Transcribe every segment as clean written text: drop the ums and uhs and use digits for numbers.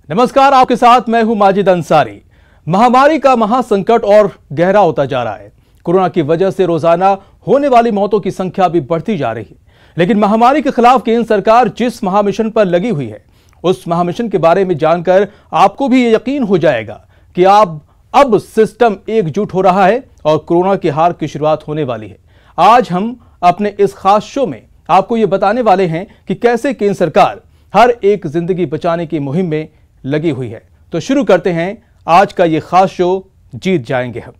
नमस्कार, आपके साथ मैं हूं माजिद अंसारी। महामारी का महासंकट और गहरा होता जा रहा है। कोरोना की वजह से रोजाना होने वाली मौतों की संख्या भी बढ़ती जा रही है। लेकिन महामारी के खिलाफ केंद्र सरकार जिस महामिशन पर लगी हुई है, उस महामिशन के बारे में जानकर आपको भी ये यकीन हो जाएगा कि अब सिस्टम एकजुट हो रहा है और कोरोना की हार की शुरुआत होने वाली है। आज हम अपने इस खास शो में आपको ये बताने वाले हैं कि कैसे केंद्र सरकार हर एक जिंदगी बचाने की मुहिम में लगी हुई है। तो शुरू करते हैं आज का ये खास शो, जीत जाएंगे हम।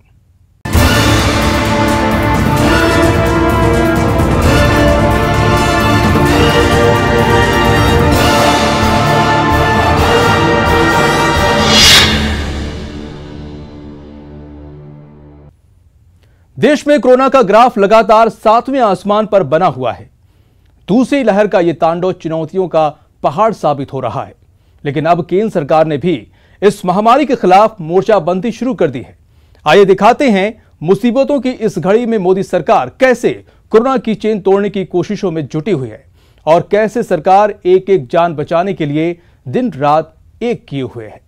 देश में कोरोना का ग्राफ लगातार 7वें आसमान पर बना हुआ है। दूसरी लहर का यह तांडव चुनौतियों का पहाड़ साबित हो रहा है। लेकिन अब केंद्र सरकार ने भी इस महामारी के खिलाफ मोर्चाबंदी शुरू कर दी है। आइए दिखाते हैं मुसीबतों की इस घड़ी में मोदी सरकार कैसे कोरोना की चेन तोड़ने की कोशिशों में जुटी हुई है और कैसे सरकार एक एक जान बचाने के लिए दिन रात एक किए हुए है।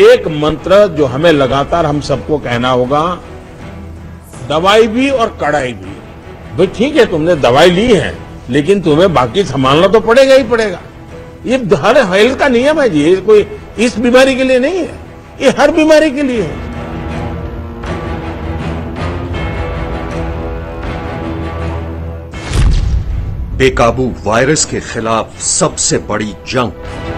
एक मंत्र जो हमें लगातार हम सबको कहना होगा, दवाई भी और कड़ाई भी। भाई ठीक है, तुमने दवाई ली है, लेकिन तुम्हें बाकी संभालना तो पड़ेगा ही पड़ेगा। ये हर हेल्थ का नियम है जी, ये कोई इस बीमारी के लिए नहीं है, ये हर बीमारी के लिए है। बेकाबू वायरस के खिलाफ सबसे बड़ी जंग।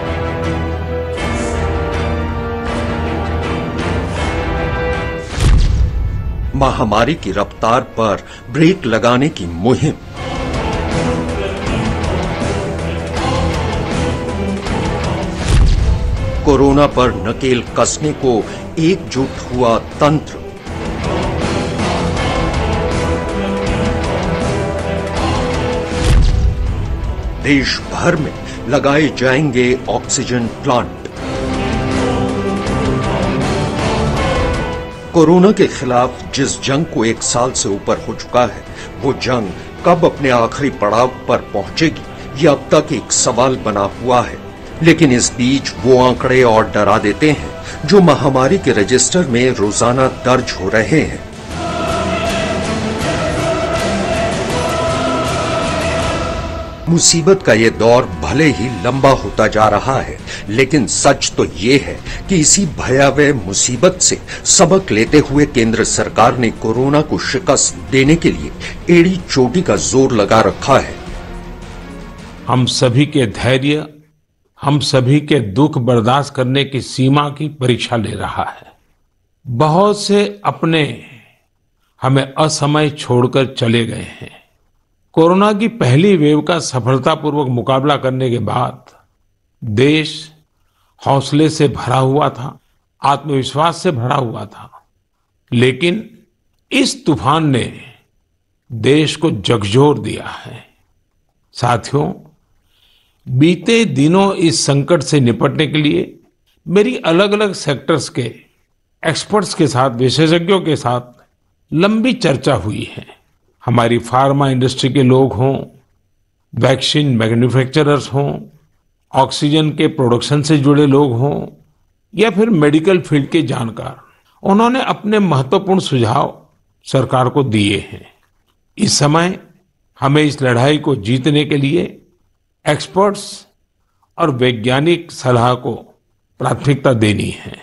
महामारी की रफ्तार पर ब्रेक लगाने की मुहिम। कोरोना पर नकेल कसने को एकजुट हुआ तंत्र। देश भर में लगाए जाएंगे ऑक्सीजन प्लांट। कोरोना के खिलाफ जिस जंग को 1 साल से ऊपर हो चुका है, वो जंग कब अपने आखिरी पड़ाव पर पहुंचेगी, ये अब तक एक सवाल बना हुआ है। लेकिन इस बीच वो आंकड़े और डरा देते हैं जो महामारी के रजिस्टर में रोजाना दर्ज हो रहे हैं। मुसीबत का ये दौर भले ही लंबा होता जा रहा है, लेकिन सच तो ये है कि इसी भयावह मुसीबत से सबक लेते हुए केंद्र सरकार ने कोरोना को शिकस्त देने के लिए एड़ी चोटी का जोर लगा रखा है। हम सभी के धैर्य, हम सभी के दुख बर्दाश्त करने की सीमा की परीक्षा ले रहा है। बहुत से अपने हमें असमय छोड़कर चले गए हैं। कोरोना की पहली वेव का सफलतापूर्वक मुकाबला करने के बाद देश हौसले से भरा हुआ था, आत्मविश्वास से भरा हुआ था। लेकिन इस तूफान ने देश को झकझोर दिया है। साथियों, बीते दिनों इस संकट से निपटने के लिए मेरी अलग अलग सेक्टर्स के एक्सपर्ट्स के साथ, विशेषज्ञों के साथ लंबी चर्चा हुई है। हमारी फार्मा इंडस्ट्री के लोग हों, वैक्सीन मैन्युफैक्चरर्स हों, ऑक्सीजन के प्रोडक्शन से जुड़े लोग हों या फिर मेडिकल फील्ड के जानकार, उन्होंने अपने महत्वपूर्ण सुझाव सरकार को दिए हैं। इस समय हमें इस लड़ाई को जीतने के लिए एक्सपर्ट्स और वैज्ञानिक सलाह को प्राथमिकता देनी है।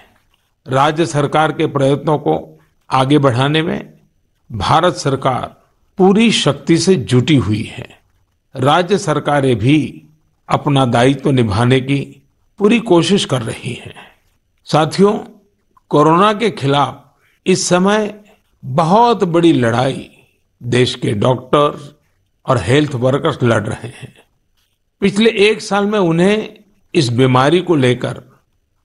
राज्य सरकार के प्रयत्नों को आगे बढ़ाने में भारत सरकार पूरी शक्ति से जुटी हुई है। राज्य सरकारें भी अपना दायित्व निभाने की पूरी कोशिश कर रही हैं। साथियों, कोरोना के खिलाफ इस समय बहुत बड़ी लड़ाई देश के डॉक्टर और हेल्थ वर्कर्स लड़ रहे हैं। पिछले 1 साल में उन्हें इस बीमारी को लेकर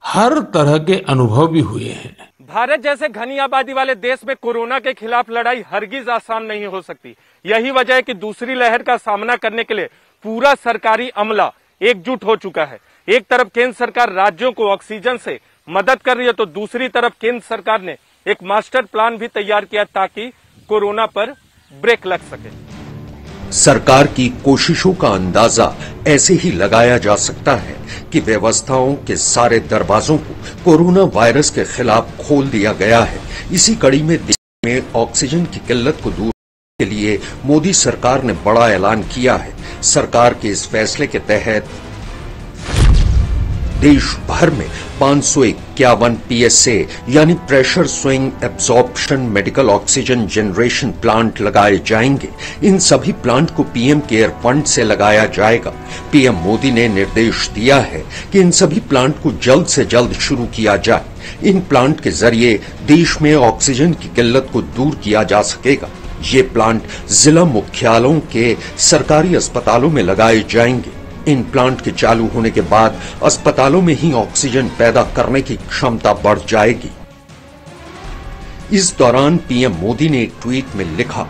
हर तरह के अनुभव भी हुए हैं। भारत जैसे घनी आबादी वाले देश में कोरोना के खिलाफ लड़ाई हरगिज आसान नहीं हो सकती। यही वजह है कि दूसरी लहर का सामना करने के लिए पूरा सरकारी अमला एकजुट हो चुका है। एक तरफ केंद्र सरकार राज्यों को ऑक्सीजन से मदद कर रही है, तो दूसरी तरफ केंद्र सरकार ने एक मास्टर प्लान भी तैयार किया ताकि कोरोना पर ब्रेक लग सके। सरकार की कोशिशों का अंदाजा ऐसे ही लगाया जा सकता है कि व्यवस्थाओं के सारे दरवाजों को कोरोना वायरस के खिलाफ खोल दिया गया है। इसी कड़ी में देश में ऑक्सीजन की किल्लत को दूर करने के लिए मोदी सरकार ने बड़ा ऐलान किया है। सरकार के इस फैसले के तहत देश भर में 551 पीएसए यानी pressure swing absorption medical oxygen generation plant लगाए जाएंगे। इन सभी प्लांट को पीएम केयर फंड से लगाया जाएगा। पीएम मोदी ने निर्देश दिया है कि इन सभी प्लांट को जल्द से जल्द शुरू किया जाए। इन प्लांट के जरिए देश में ऑक्सीजन की किल्लत को दूर किया जा सकेगा। ये प्लांट जिला मुख्यालयों के सरकारी अस्पतालों में लगाए जाएंगे। इन प्लांट के चालू होने के बाद अस्पतालों में ही ऑक्सीजन पैदा करने की क्षमता बढ़ जाएगी। इस दौरान पीएम मोदी ने एक ट्वीट में लिखा,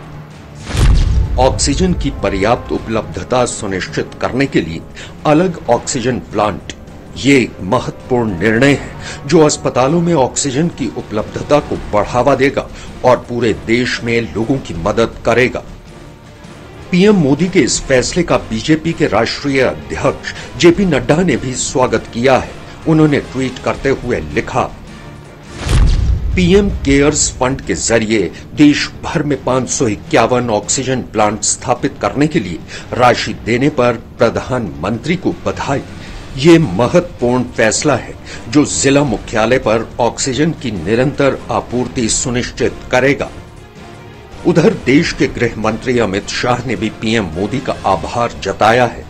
ऑक्सीजन की पर्याप्त उपलब्धता सुनिश्चित करने के लिए अलग ऑक्सीजन प्लांट, ये एक महत्वपूर्ण निर्णय है जो अस्पतालों में ऑक्सीजन की उपलब्धता को बढ़ावा देगा और पूरे देश में लोगों की मदद करेगा। पीएम मोदी के इस फैसले का बीजेपी के राष्ट्रीय अध्यक्ष जेपी नड्डा ने भी स्वागत किया है। उन्होंने ट्वीट करते हुए लिखा, पीएम केयर्स फंड के जरिए देश भर में 551 ऑक्सीजन प्लांट स्थापित करने के लिए राशि देने पर प्रधानमंत्री को बधाई। ये महत्वपूर्ण फैसला है जो जिला मुख्यालय पर ऑक्सीजन की निरंतर आपूर्ति सुनिश्चित करेगा। उधर देश के गृह मंत्री अमित शाह ने भी पीएम मोदी का आभार जताया है।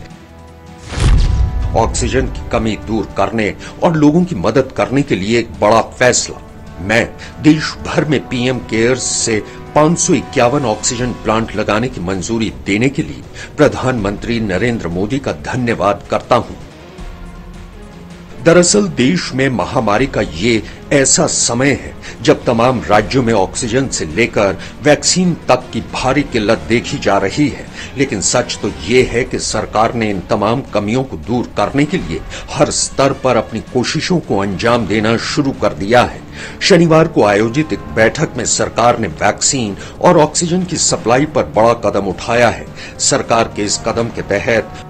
ऑक्सीजन की कमी दूर करने और लोगों की मदद करने के लिए एक बड़ा फैसला। मैं देश भर में पीएम केयर्स से 551 ऑक्सीजन प्लांट लगाने की मंजूरी देने के लिए प्रधानमंत्री नरेंद्र मोदी का धन्यवाद करता हूं। दरअसल देश में महामारी का ये ऐसा समय है जब तमाम राज्यों में ऑक्सीजन से लेकर वैक्सीन तक की भारी किल्लत देखी जा रही है। लेकिन सच तो ये है कि सरकार ने इन तमाम कमियों को दूर करने के लिए हर स्तर पर अपनी कोशिशों को अंजाम देना शुरू कर दिया है। शनिवार को आयोजित एक बैठक में सरकार ने वैक्सीन और ऑक्सीजन की सप्लाई पर बड़ा कदम उठाया है। सरकार के इस कदम के तहत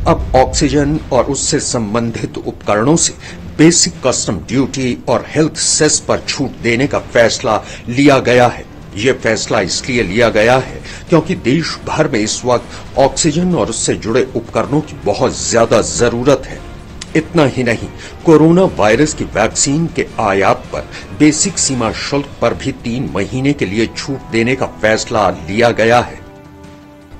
अब ऑक्सीजन और उससे संबंधित उपकरणों से बेसिक कस्टम ड्यूटी और हेल्थ सेस पर छूट देने का फैसला लिया गया है। यह फैसला इसलिए लिया गया है क्योंकि देश भर में इस वक्त ऑक्सीजन और उससे जुड़े उपकरणों की बहुत ज्यादा जरूरत है। इतना ही नहीं, कोरोना वायरस की वैक्सीन के आयात पर बेसिक सीमा शुल्क पर भी 3 महीने के लिए छूट देने का फैसला लिया गया है।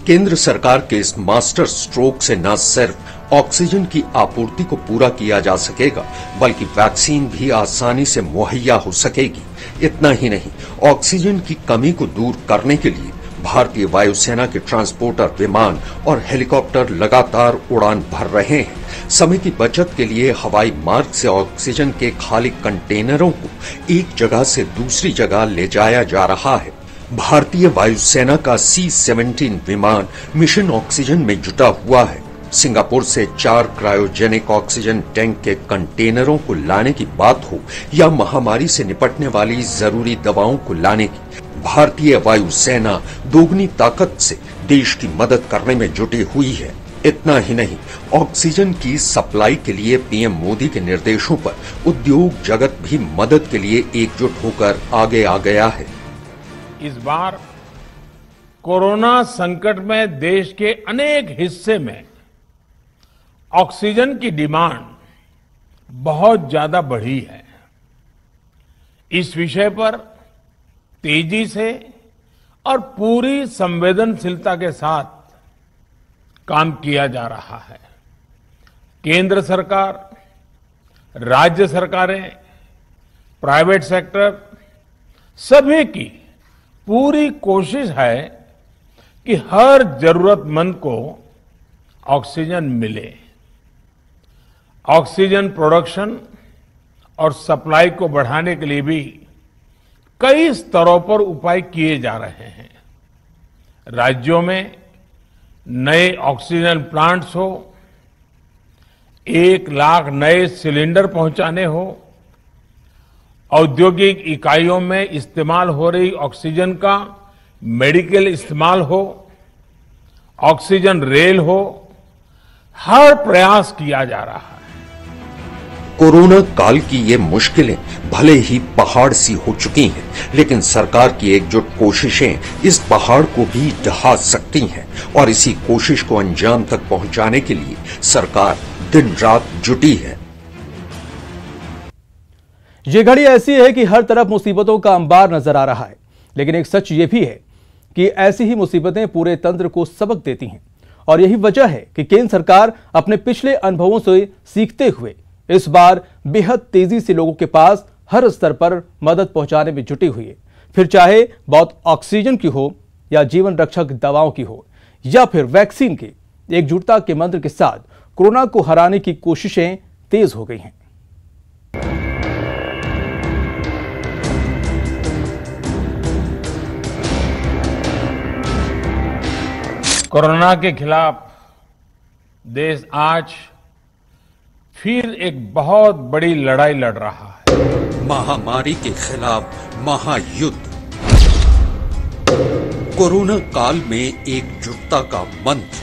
केंद्र सरकार के इस मास्टर स्ट्रोक से न सिर्फ ऑक्सीजन की आपूर्ति को पूरा किया जा सकेगा बल्कि वैक्सीन भी आसानी से मुहैया हो सकेगी। इतना ही नहीं, ऑक्सीजन की कमी को दूर करने के लिए भारतीय वायुसेना के ट्रांसपोर्टर विमान और हेलीकॉप्टर लगातार उड़ान भर रहे हैं। समय की बचत के लिए हवाई मार्ग से ऑक्सीजन के खाली कंटेनरों को एक जगह से दूसरी जगह ले जाया जा रहा है। भारतीय वायुसेना का C-17 विमान मिशन ऑक्सीजन में जुटा हुआ है। सिंगापुर से 4 क्रायोजेनिक ऑक्सीजन टैंक के कंटेनरों को लाने की बात हो या महामारी से निपटने वाली जरूरी दवाओं को लाने की, भारतीय वायुसेना दोगुनी ताकत से देश की मदद करने में जुटी हुई है। इतना ही नहीं, ऑक्सीजन की सप्लाई के लिए पीएम मोदी के निर्देशों पर उद्योग जगत भी मदद के लिए एकजुट होकर आगे आ गया है। इस बार कोरोना संकट में देश के अनेक हिस्से में ऑक्सीजन की डिमांड बहुत ज्यादा बढ़ी है। इस विषय पर तेजी से और पूरी संवेदनशीलता के साथ काम किया जा रहा है। केंद्र सरकार, राज्य सरकारें, प्राइवेट सेक्टर सभी की पूरी कोशिश है कि हर जरूरतमंद को ऑक्सीजन मिले। ऑक्सीजन प्रोडक्शन और सप्लाई को बढ़ाने के लिए भी कई स्तरों पर उपाय किए जा रहे हैं। राज्यों में नए ऑक्सीजन प्लांट्स हो, 1 लाख नए सिलेंडर पहुंचाने हो, औद्योगिक इकाइयों में इस्तेमाल हो रही ऑक्सीजन का मेडिकल इस्तेमाल हो, ऑक्सीजन रेल हो, हर प्रयास किया जा रहा है। कोरोना काल की ये मुश्किलें भले ही पहाड़ सी हो चुकी हैं, लेकिन सरकार की एकजुट कोशिशें इस पहाड़ को भी ढहा सकती हैं और इसी कोशिश को अंजाम तक पहुंचाने के लिए सरकार दिन रात जुटी है। ये घड़ी ऐसी है कि हर तरफ मुसीबतों का अंबार नजर आ रहा है, लेकिन एक सच ये भी है कि ऐसी ही मुसीबतें पूरे तंत्र को सबक देती हैं और यही वजह है कि केंद्र सरकार अपने पिछले अनुभवों से सीखते हुए इस बार बेहद तेजी से लोगों के पास हर स्तर पर मदद पहुंचाने में जुटी हुई है। फिर चाहे बात ऑक्सीजन की हो या जीवन रक्षक दवाओं की हो या फिर वैक्सीन की, एकजुटता के मंत्र के साथ कोरोना को हराने की कोशिशें तेज हो गई हैं। कोरोना के खिलाफ देश आज फिर एक बहुत बड़ी लड़ाई लड़ रहा है। महामारी के खिलाफ महायुद्ध। कोरोना काल में एकजुटता का मंत्र,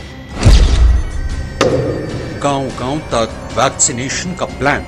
गांव-गांव तक वैक्सीनेशन का प्लान।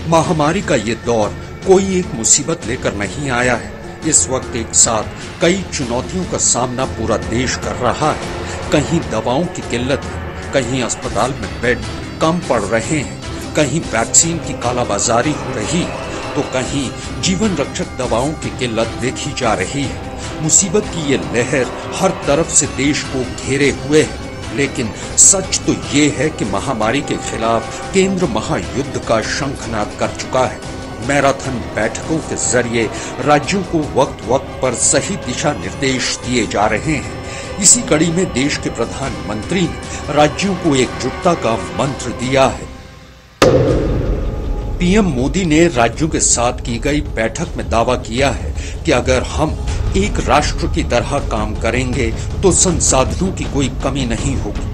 महामारी का ये दौर कोई एक मुसीबत लेकर नहीं आया है। इस वक्त एक साथ कई चुनौतियों का सामना पूरा देश कर रहा है। कहीं दवाओं की किल्लत है, कहीं अस्पताल में बेड कम पड़ रहे हैं, कहीं वैक्सीन की कालाबाजारी हो रही है, तो कहीं जीवन रक्षक दवाओं की किल्लत देखी जा रही है। मुसीबत की ये लहर हर तरफ से देश को घेरे हुए है, लेकिन सच तो ये है कि महामारी के खिलाफ केंद्र महायुद्ध का शंखनाद कर चुका है। मैराथन बैठकों के जरिए राज्यों को वक्त वक्त पर सही दिशा निर्देश दिए जा रहे हैं। इसी कड़ी में देश के प्रधानमंत्री ने राज्यों को एकजुटता का मंत्र दिया है। पीएम मोदी ने राज्यों के साथ की गई बैठक में दावा किया है कि अगर हम एक राष्ट्र की तरह काम करेंगे तो संसाधनों की कोई कमी नहीं होगी।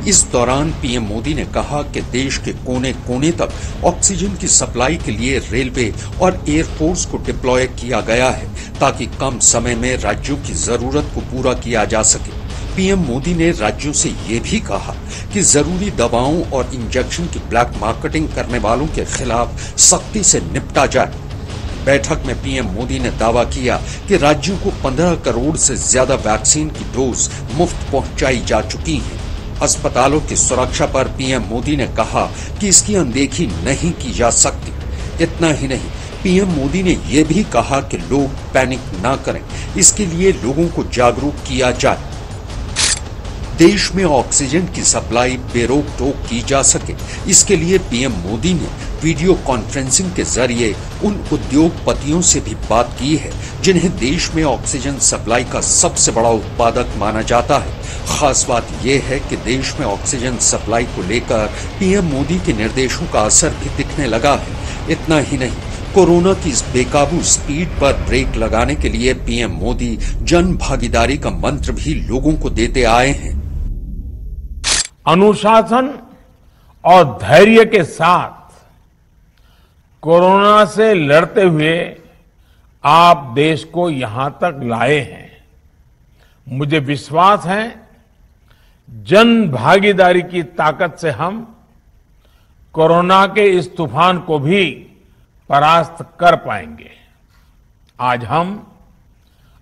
इस दौरान पीएम मोदी ने कहा कि देश के कोने कोने तक ऑक्सीजन की सप्लाई के लिए रेलवे और एयरफोर्स को डिप्लॉय किया गया है ताकि कम समय में राज्यों की जरूरत को पूरा किया जा सके। पीएम मोदी ने राज्यों से ये भी कहा कि जरूरी दवाओं और इंजेक्शन की ब्लैक मार्केटिंग करने वालों के खिलाफ सख्ती से निपटा जाए। बैठक में पीएम मोदी ने दावा किया कि राज्यों को 15 करोड़ से ज्यादा वैक्सीन की डोज मुफ्त पहुंचाई जा चुकी है। अस्पतालों की सुरक्षा पर पीएम मोदी ने कहा कि इसकी अनदेखी नहीं की जा सकती। इतना ही नहीं, पीएम मोदी ने यह भी कहा कि लोग पैनिक ना करें, इसके लिए लोगों को जागरूक किया जाए। देश में ऑक्सीजन की सप्लाई बेरोक टोक की जा सके, इसके लिए पीएम मोदी ने वीडियो कॉन्फ्रेंसिंग के जरिए उन उद्योगपतियों से भी बात की है जिन्हें देश में ऑक्सीजन सप्लाई का सबसे बड़ा उत्पादक माना जाता है। खास बात यह है कि देश में ऑक्सीजन सप्लाई को लेकर पीएम मोदी के निर्देशों का असर भी दिखने लगा है। इतना ही नहीं, कोरोना की इस बेकाबू स्पीड पर ब्रेक लगाने के लिए पीएम मोदी जन भागीदारी का मंत्र भी लोगों को देते आए हैं। अनुशासन और धैर्य के साथ कोरोना से लड़ते हुए आप देश को यहां तक लाए हैं। मुझे विश्वास है जन भागीदारी की ताकत से हम कोरोना के इस तूफान को भी परास्त कर पाएंगे। आज हम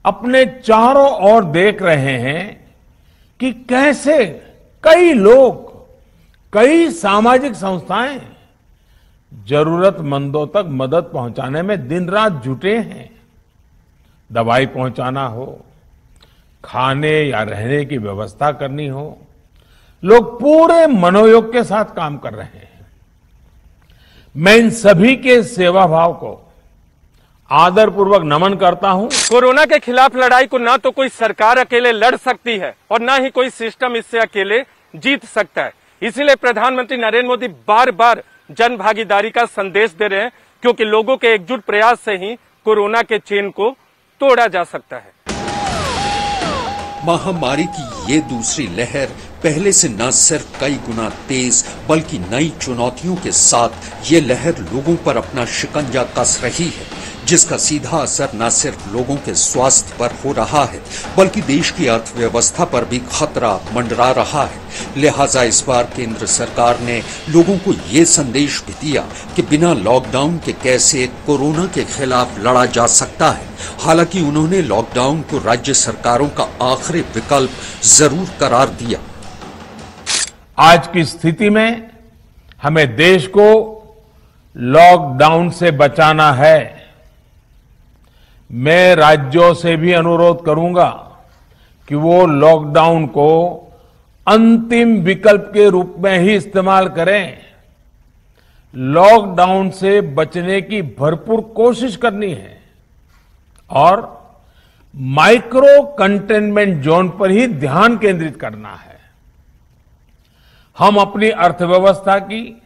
अपने चारों ओर देख रहे हैं कि कैसे कई लोग, कई सामाजिक संस्थाएं जरूरतमंदों तक मदद पहुंचाने में दिन रात जुटे हैं। दवाई पहुंचाना हो, खाने या रहने की व्यवस्था करनी हो, लोग पूरे मनोयोग के साथ काम कर रहे हैं। मैं इन सभी के सेवा भाव को आदरपूर्वक नमन करता हूं। कोरोना के खिलाफ लड़ाई को ना तो कोई सरकार अकेले लड़ सकती है और ना ही कोई सिस्टम इससे अकेले जीत सकता है। इसीलिए प्रधानमंत्री नरेंद्र मोदी बार बार जन भागीदारी का संदेश दे रहे हैं, क्योंकि लोगों के एकजुट प्रयास से ही कोरोना के चेन को तोड़ा जा सकता है। महामारी की ये दूसरी लहर पहले से न सिर्फ कई गुना तेज बल्कि नई चुनौतियों के साथ ये लहर लोगों पर अपना शिकंजा कस रही है, जिसका सीधा असर न सिर्फ लोगों के स्वास्थ्य पर हो रहा है बल्कि देश की अर्थव्यवस्था पर भी खतरा मंडरा रहा है। लिहाजा इस बार केंद्र सरकार ने लोगों को ये संदेश भी दिया कि बिना लॉकडाउन के कैसे कोरोना के खिलाफ लड़ा जा सकता है। हालांकि उन्होंने लॉकडाउन को राज्य सरकारों का आखिरी विकल्प जरूर करार दिया। आज की स्थिति में हमें देश को लॉकडाउन से बचाना है। मैं राज्यों से भी अनुरोध करूंगा कि वो लॉकडाउन को अंतिम विकल्प के रूप में ही इस्तेमाल करें। लॉकडाउन से बचने की भरपूर कोशिश करनी है और माइक्रो कंटेनमेंट जोन पर ही ध्यान केंद्रित करना है। हम अपनी अर्थव्यवस्था की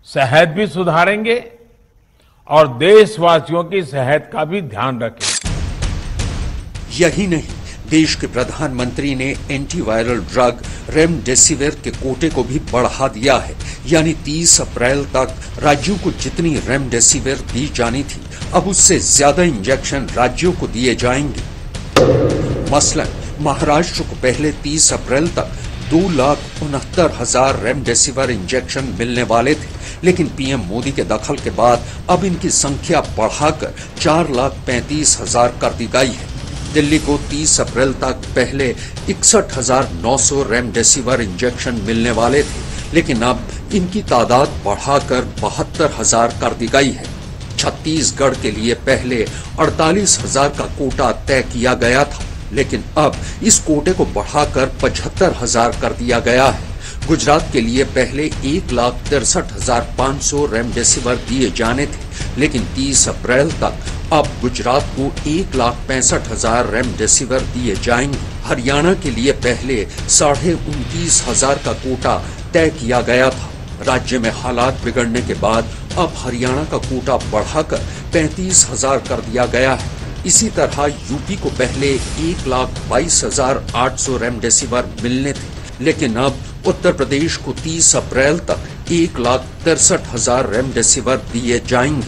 सेहत भी सुधारेंगे और देशवासियों की सेहत का भी ध्यान रखें। यही नहीं, देश के प्रधानमंत्री ने एंटीवायरल ड्रग रेमडेसिविर के कोटे को भी बढ़ा दिया है। यानी 30 अप्रैल तक राज्यों को जितनी रेमडेसिविर दी जानी थी, अब उससे ज्यादा इंजेक्शन राज्यों को दिए जाएंगे। मसलन महाराष्ट्र को पहले 30 अप्रैल तक 2,69,000 रेमडेसिविर इंजेक्शन मिलने वाले थे, लेकिन पीएम मोदी के दखल के बाद अब इनकी संख्या बढ़ाकर 4,35,000 कर दी गई है। दिल्ली को 30 अप्रैल तक पहले 61,900 रेमडेसिविर इंजेक्शन मिलने वाले थे, लेकिन अब इनकी तादाद बढ़ाकर 72,000 कर दी गई है। छत्तीसगढ़ के लिए पहले 48,000 का कोटा तय किया गया था, लेकिन अब इस कोटे को बढ़ाकर 75,000 कर दिया गया है। गुजरात के लिए पहले 1,63,500 रेमडेसिविर दिए जाने थे, लेकिन 30 अप्रैल तक अब गुजरात को 1,65,000 रेमडेसिविर दिए जाएंगे। हरियाणा के लिए पहले 29,500 का कोटा तय किया गया था। राज्य में हालात बिगड़ने के बाद अब हरियाणा का कोटा बढ़ाकर 35,000 कर दिया गया है। इसी तरह यूपी को पहले 1,22,800 रेमडेसिविर मिलने थे, लेकिन अब उत्तर प्रदेश को 30 अप्रैल तक 1,63,000 रेमडेसिविर दिए जाएंगे।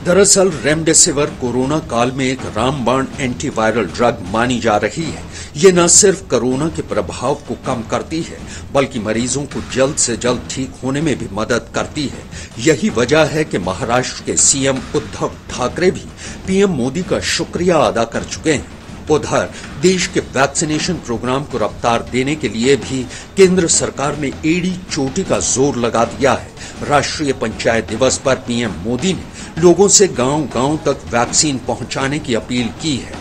दरअसल रेमडेसिविर कोरोना काल में एक रामबाण एंटीवायरल ड्रग मानी जा रही है। ये न सिर्फ कोरोना के प्रभाव को कम करती है बल्कि मरीजों को जल्द से जल्द ठीक होने में भी मदद करती है। यही वजह है कि महाराष्ट्र के सीएम उद्धव ठाकरे भी पीएम मोदी का शुक्रिया अदा कर चुके हैं। उधर देश के वैक्सीनेशन प्रोग्राम को रफ्तार देने के लिए भी केंद्र सरकार ने एड़ी चोटी का जोर लगा दिया है। राष्ट्रीय पंचायत दिवस पर पीएम मोदी ने लोगों से गांव-गांव तक वैक्सीन पहुंचाने की अपील की है।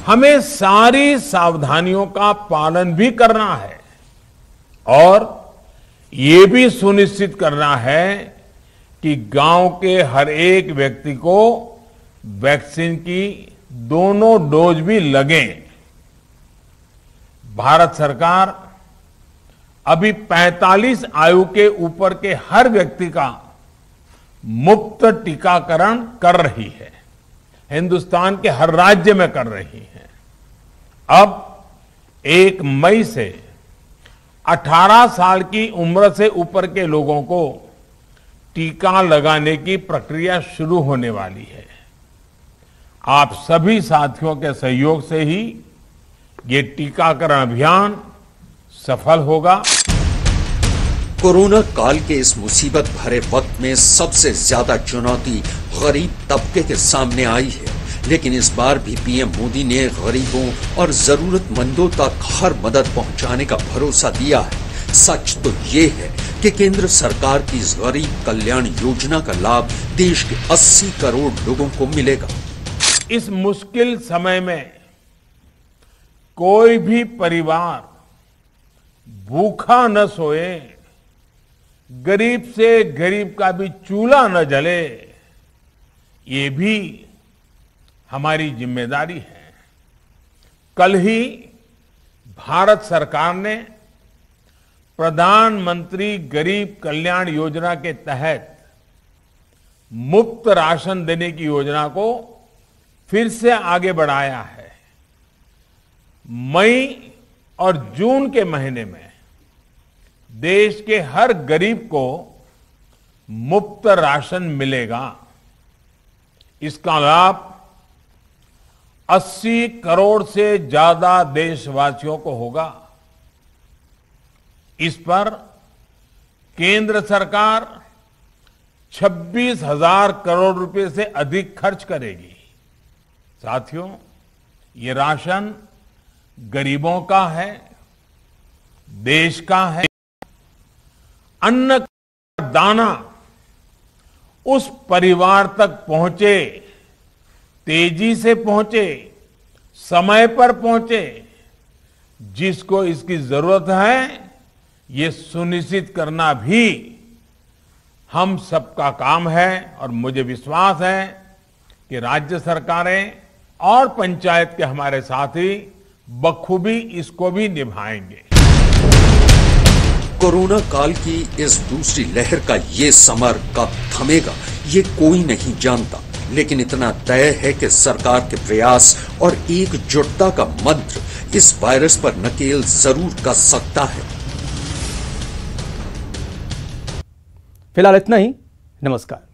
हमें सारी सावधानियों का पालन भी करना है और ये भी सुनिश्चित करना है कि गांव के हर एक व्यक्ति को वैक्सीन की दोनों डोज भी लगें। भारत सरकार अभी 45 आयु के ऊपर के हर व्यक्ति का मुफ्त टीकाकरण कर रही है। हिंदुस्तान के हर राज्य में कर रही है। अब 1 मई से 18 साल की उम्र से ऊपर के लोगों को टीका लगाने की प्रक्रिया शुरू होने वाली है। आप सभी साथियों के सहयोग से ही ये टीकाकरण अभियान सफल होगा। कोरोना काल के इस मुसीबत भरे वक्त में सबसे ज्यादा चुनौती गरीब तबके के सामने आई है, लेकिन इस बार भी पीएम मोदी ने गरीबों और जरूरतमंदों तक हर मदद पहुंचाने का भरोसा दिया है। सच तो ये है कि केंद्र सरकार की इस गरीब कल्याण योजना का लाभ देश के 80 करोड़ लोगों को मिलेगा। इस मुश्किल समय में कोई भी परिवार भूखा न सोए, गरीब से गरीब का भी चूल्हा न जले, ये भी हमारी जिम्मेदारी है। कल ही भारत सरकार ने प्रधानमंत्री गरीब कल्याण योजना के तहत मुफ्त राशन देने की योजना को फिर से आगे बढ़ाया है। मई और जून के महीने में देश के हर गरीब को मुफ्त राशन मिलेगा। इसका लाभ 80 करोड़ से ज्यादा देशवासियों को होगा। इस पर केंद्र सरकार 26,000 करोड़ रुपए से अधिक खर्च करेगी। साथियों, ये राशन गरीबों का है, देश का है। अन्न का दाना उस परिवार तक पहुंचे, तेजी से पहुंचे, समय पर पहुंचे, जिसको इसकी जरूरत है, ये सुनिश्चित करना भी हम सबका काम है। और मुझे विश्वास है कि राज्य सरकारें और पंचायत के हमारे साथी बखूबी इसको भी निभाएंगे। कोरोना काल की इस दूसरी लहर का ये समर कब थमेगा, ये कोई नहीं जानता, लेकिन इतना तय है कि सरकार के प्रयास और एकजुटता का मंत्र इस वायरस पर नकेल जरूर कस सकता है। फिलहाल इतना ही। नमस्कार।